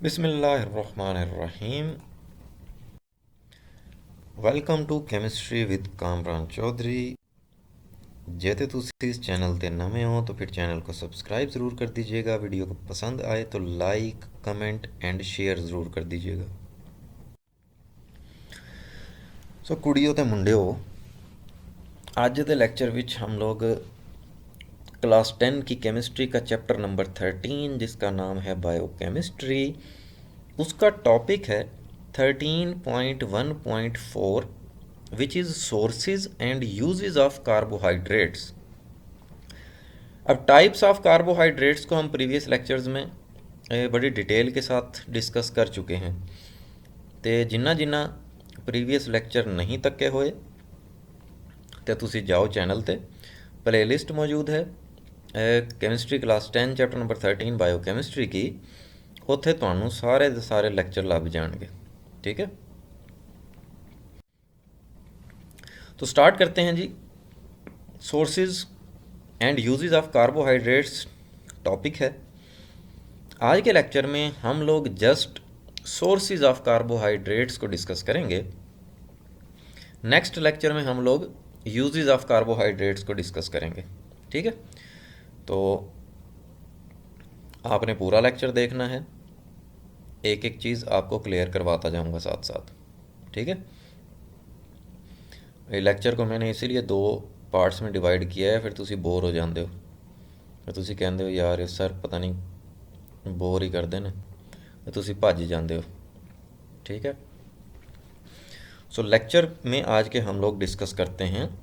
बिस्मिल्लाहिर्रहमानिर्रहीम। Welcome to chemistry with Kamran Chaudhry. जे ते तुसी इस चैनल ते नवे हो तो फिर चैनल को सब्सक्राइब ज़रूर कर दीजिएगा। वीडियो को पसंद आए तो लाइक कमेंट एंड शेयर ज़रूर कर दीजिएगा। सो कुड़ियों ते मुंडियो, अज दे लेक्चर विच हम लोग क्लास 10 की केमिस्ट्री का चैप्टर नंबर 13 जिसका नाम है बायोकेमिस्ट्री, उसका टॉपिक है 13.1.4 which is sources and uses of carbohydrates. अब टाइप्स ऑफ कार्बोहाइड्रेट्स को हम प्रीवियस लेक्चर्स में बड़ी डिटेल के साथ डिस्कस कर चुके हैं। तो जिन्ना जिन्ना प्रीवियस लेक्चर नहीं तक्के होए तो तुसी जाओ चैनल ते, प्लेलिस्ट मौजूद है chemistry class 10 chapter number 13 biochemistry की। उत्थे तुहानू सारे दे सारे लेक्चर लभ जाएंगे। ठीक है, तो स्टार्ट करते हैं जी। Sources and uses of carbohydrates topic है। आज के लेक्चर में हम लोग जस्ट सोर्सेज ऑफ कार्बोहाइड्रेट्स को डिस्कस करेंगे। नेक्स्ट लेक्चर में हम लोग यूजेस ऑफ कार्बोहाइड्रेट्स को डिस्कस करेंगे। ठीक है, तो आपने पूरा लेक्चर देखना है, एक एक चीज़ आपको क्लियर करवाता जाऊंगा साथ साथ। ठीक है, ये लेक्चर को मैंने इसीलिए दो पार्ट्स में डिवाइड किया है, फिर तुसी बोर हो जाते हो, फिर तुसी कहते हो यार ये सर पता नहीं बोर ही करते हैं, तो तुसी भज जाते हो। ठीक है, सो लेक्चर में आज के हम लोग डिस्कस करते हैं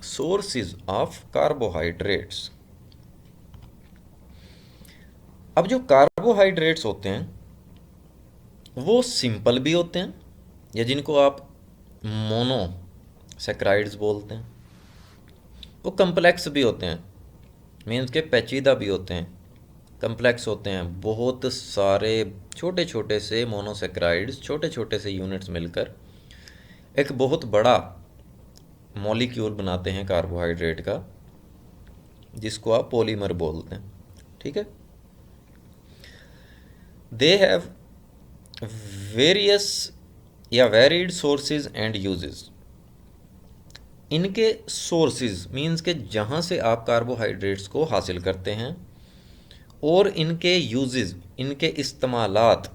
सोर्सेज ऑफ कार्बोहाइड्रेट्स। अब जो कार्बोहाइड्रेट्स होते हैं वो सिंपल भी होते हैं, या जिनको आप मोनो सैकराइड्स बोलते हैं। वो कम्प्लेक्स भी होते हैं, मीन्स के पेचीदा भी होते हैं, कम्प्लेक्स होते हैं। बहुत सारे छोटे छोटे से मोनोसेक्राइड्स, छोटे छोटे से यूनिट्स मिलकर एक बहुत बड़ा मॉलिक्यूल बनाते हैं कार्बोहाइड्रेट का, जिसको आप पॉलीमर बोलते हैं। ठीक है, दे हैव वेरियस या वेरीड सोर्सेज एंड यूजेस। इनके सोर्सेज मीन्स के जहाँ से आप कार्बोहाइड्रेट्स को हासिल करते हैं, और इनके यूजेस, इनके इस्तेमालात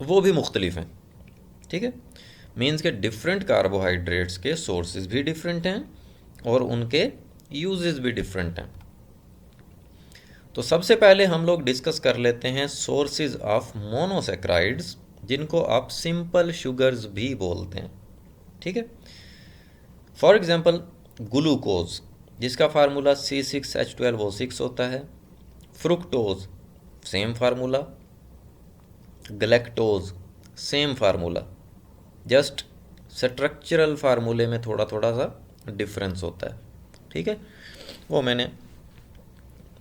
वो भी मुख्तलिफ हैं। ठीक है, मीन्स के डिफरेंट कार्बोहाइड्रेट्स के सोर्सेज भी डिफरेंट हैं और उनके यूजेस भी डिफरेंट हैं। तो सबसे पहले हम लोग डिस्कस कर लेते हैं सोर्सेज ऑफ मोनोसेक्राइड्स, जिनको आप सिंपल शुगर्स भी बोलते हैं। ठीक है, फॉर एग्जांपल ग्लूकोज, जिसका फार्मूला C6H12O6 होता है। Fructose same formula, galactose same formula, just structural फार्मूले में थोड़ा थोड़ा सा डिफरेंस होता है। ठीक है, वो मैंने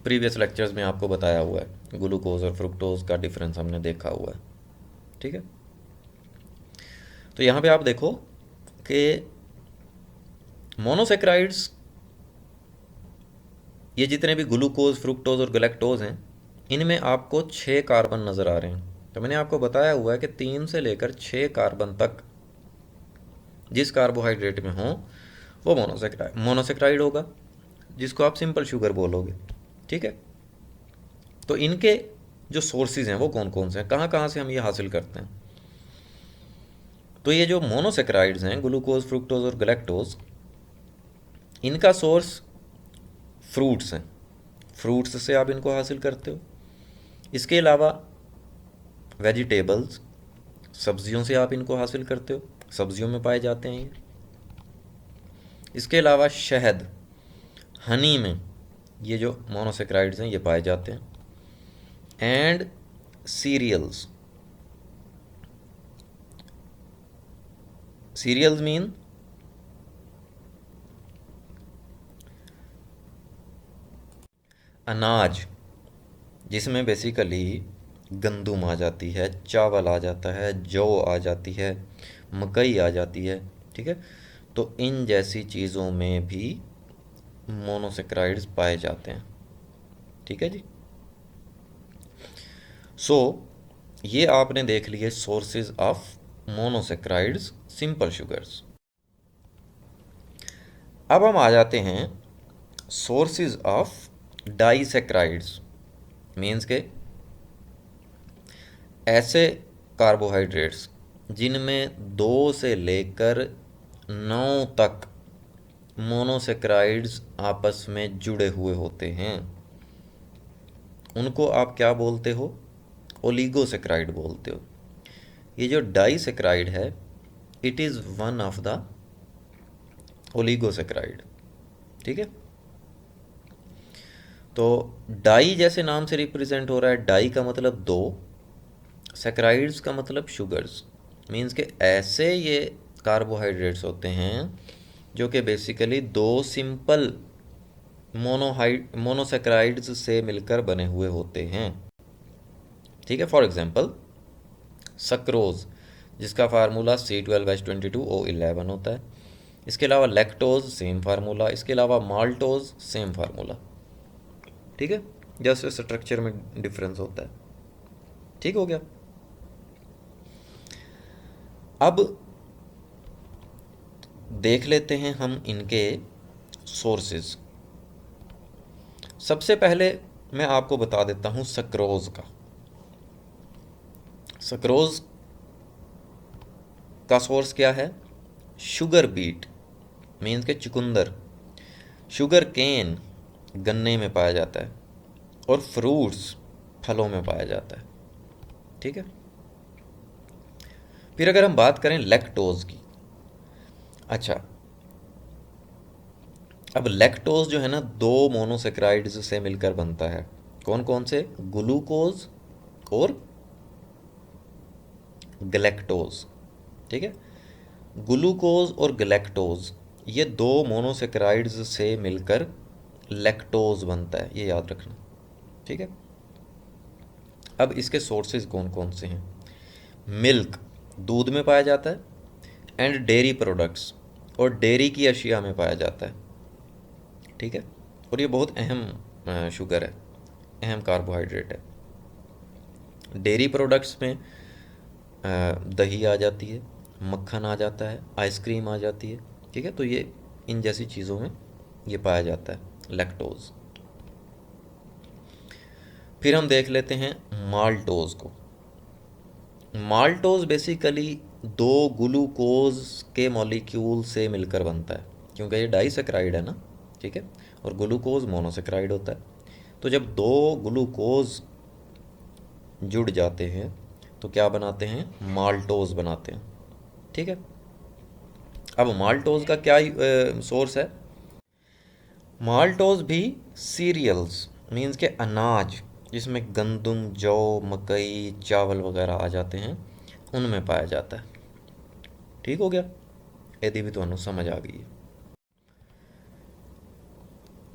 प्रीवियस लेक्चर्स में आपको बताया हुआ है, ग्लूकोज और फ्रुक्टोज का डिफरेंस हमने देखा हुआ है। ठीक है, तो यहाँ पे आप देखो कि मोनोसेक्राइड्स, ये जितने भी ग्लूकोज, फ्रुक्टोज और गलेक्टोज हैं, इनमें आपको 6 कार्बन नज़र आ रहे हैं। तो मैंने आपको बताया हुआ है कि 3 से लेकर 6 कार्बन तक जिस कार्बोहाइड्रेट में हो वो मोनोसेक्राइड होगा, जिसको आप सिंपल शुगर बोलोगे। ठीक है, तो इनके जो सोर्सेज हैं वो कौन कौन से हैं, कहाँ कहाँ से हम ये हासिल करते हैं। तो ये जो मोनोसेक्राइड्स हैं, ग्लूकोज, फ्रुक्टोज और गलेक्टोज, इनका सोर्स फ्रूट्स हैं। फ्रूट्स से आप इनको हासिल करते हो। इसके अलावा वेजिटेबल्स, सब्जियों से आप इनको हासिल करते हो, सब्जियों में पाए जाते हैं ये। इसके अलावा शहद, हनी में ये जो मोनोसेक्राइड्स हैं ये पाए जाते हैं। एंड सीरियल्स, सीरियल्स मीन अनाज, जिसमें बेसिकली गंदुम आ जाती है, चावल आ जाता है, जौ आ जाती है, मकई आ जाती है। ठीक है, तो इन जैसी चीज़ों में भी मोनोसेक्राइड्स पाए जाते हैं। ठीक है जी। सो ये आपने देख लिए sources of monosaccharides, simple sugars. अब हम आ जाते हैं सोर्सेज ऑफ डाइसेक्राइड्स, मीन्स के ऐसे कार्बोहाइड्रेट्स जिनमें 2 से लेकर 9 तक मोनोसेक्राइड्स आपस में जुड़े हुए होते हैं, उनको आप क्या बोलते हो? ओलिगोसेक्राइड बोलते हो। ये जो डाइसेक्राइड है, it is one of the oligosaccharide. ठीक है, तो डाई जैसे नाम से रिप्रेजेंट हो रहा है, डाई का मतलब 2, सेक्राइड्स का मतलब शुगर्स, मीन्स के ऐसे ये कार्बोहाइड्रेट्स होते हैं जो कि बेसिकली 2 सिंपल मोनोसेक्राइड्स से मिलकर बने हुए होते हैं। ठीक है, फॉर एग्जांपल सक्रोज, जिसका फार्मूला C12H22O11 होता है। इसके अलावा लैक्टोज, सेम फार्मूला। इसके अलावा माल्टोज, सेम फार्मूला। ठीक है, जैसे स्ट्रक्चर में डिफरेंस होता है। ठीक हो गया। अब देख लेते हैं हम इनके सोर्सेज। सबसे पहले मैं आपको बता देता हूँ सक्रोज का। सक्रोज का सोर्स क्या है? शुगर बीट, मीन्स के चुकंदर। शुगर केन, गन्ने में पाया जाता है। और फ्रूट्स, फलों में पाया जाता है। ठीक है, फिर अगर हम बात करें लैक्टोज की, अच्छा, अब लैक्टोज जो है ना, 2 मोनोसेक्राइड्स से मिलकर बनता है। कौन कौन से? ग्लूकोज और गलैक्टोज। ठीक है, ग्लूकोज और गलैक्टोज, ये 2 मोनोसेक्राइड्स से मिलकर लैक्टोज बनता है, ये याद रखना। ठीक है, अब इसके सोर्सेज कौन कौन से हैं? मिल्क, दूध में पाया जाता है। एंड डेयरी प्रोडक्ट्स, और डेयरी की अशिया में पाया जाता है। ठीक है, और ये बहुत अहम शुगर है, अहम कार्बोहाइड्रेट है। डेयरी प्रोडक्ट्स में दही आ जाती है, मक्खन आ जाता है, आइसक्रीम आ जाती है। ठीक है, तो ये इन जैसी चीज़ों में ये पाया जाता है लैक्टोज। फिर हम देख लेते हैं माल्टोज को। माल्टोज बेसिकली 2 ग्लूकोज के मॉलिक्यूल से मिलकर बनता है, क्योंकि ये डाइसेक्राइड है ना। ठीक है, और ग्लूकोज मोनोसेक्राइड होता है। तो जब 2 ग्लूकोज जुड़ जाते हैं तो क्या बनाते हैं? माल्टोज बनाते हैं। ठीक है, अब माल्टोज का क्या सोर्स है? माल्टोज भी सीरियल्स, मीन्स के अनाज, जिसमें गंदम, जौ, मकई, चावल वगैरह आ जाते हैं, उनमें पाया जाता है। ठीक हो गया, यदि भी तुम्हें समझ आ गई है।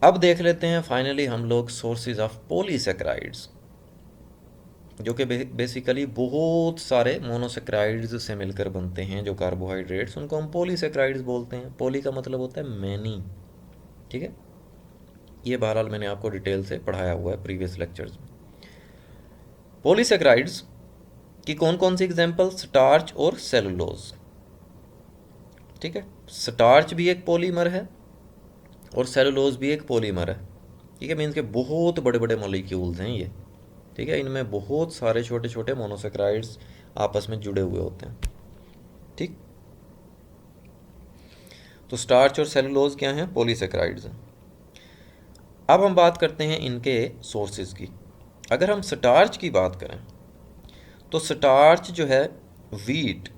अब देख लेते हैं फाइनली हम लोग सोर्सेज ऑफ पॉलीसेक्राइड्स, जो कि बेसिकली बहुत सारे मोनोसेक्राइड्स से मिलकर बनते हैं जो कार्बोहाइड्रेट्स, उनको हम पॉलीसेक्राइड्स बोलते हैं। पॉली का मतलब होता है मैनी। ठीक है, ये बहरहाल मैंने आपको डिटेल से पढ़ाया हुआ है प्रीवियस लेक्चर्स में। पॉलीसेक्राइड्स की कौन कौन सी एग्जांपल? स्टार्च और सेलुलोज। ठीक है, स्टार्च भी एक पॉलीमर है और सेलुलोज भी एक पॉलीमर है। ठीक है, मीन्स के बहुत बड़े बड़े मॉलिक्यूल्स हैं ये। ठीक है, इनमें बहुत सारे छोटे छोटे मोनोसेक्राइड्स आपस में जुड़े हुए होते हैं। ठीक, तो स्टार्च और सेलुलोज क्या हैं? पॉलीसेक्राइड्स हैं। अब हम बात करते हैं इनके सोर्सेज की। अगर हम स्टार्च की बात करें तो स्टार्च जो है, वीट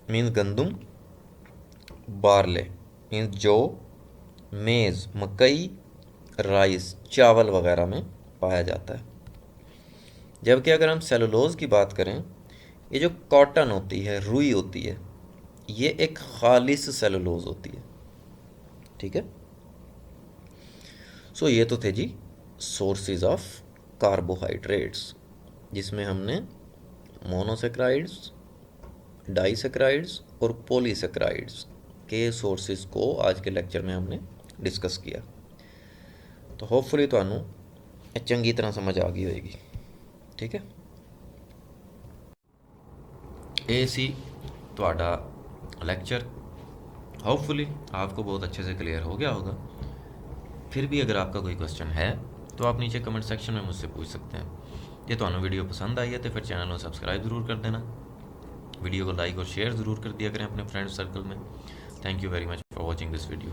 मीन्स गंदम, बार्ले मीन्स जौ, मेज़ मकई, राइस चावल वगैरह में पाया जाता है। जबकि अगर हम सेलुलोज की बात करें, ये जो कॉटन होती है, रुई होती है, ये एक खालिस सेलुलोज होती है। ठीक है, सो ये तो थे जी सोर्सेज ऑफ कार्बोहाइड्रेट्स, जिसमें हमने मोनोसेक्राइड्स, डाइसेक्राइड्स और पॉलीसेक्राइड्स के सोर्सेज को आज के लेक्चर में हमने डिस्कस किया। तो होपफुली ਤੁਹਾਨੂੰ ਇਹ ਚੰਗੀ ਤਰ੍ਹਾਂ समझ आ गई होगी। ठीक है, ਇਹ ਸੀ ਤੁਹਾਡਾ लेक्चर। होपफुली आपको बहुत अच्छे से क्लियर हो गया होगा। फिर भी अगर आपका कोई क्वेश्चन है तो आप नीचे कमेंट सेक्शन में मुझसे पूछ सकते हैं। जे तुहानू वीडियो पसंद आई है तो फिर चैनल को सब्सक्राइब ज़रूर कर देना, वीडियो को लाइक और शेयर ज़रूर कर दिया करें अपने फ्रेंड सर्कल में। Thank you very much for watching this video.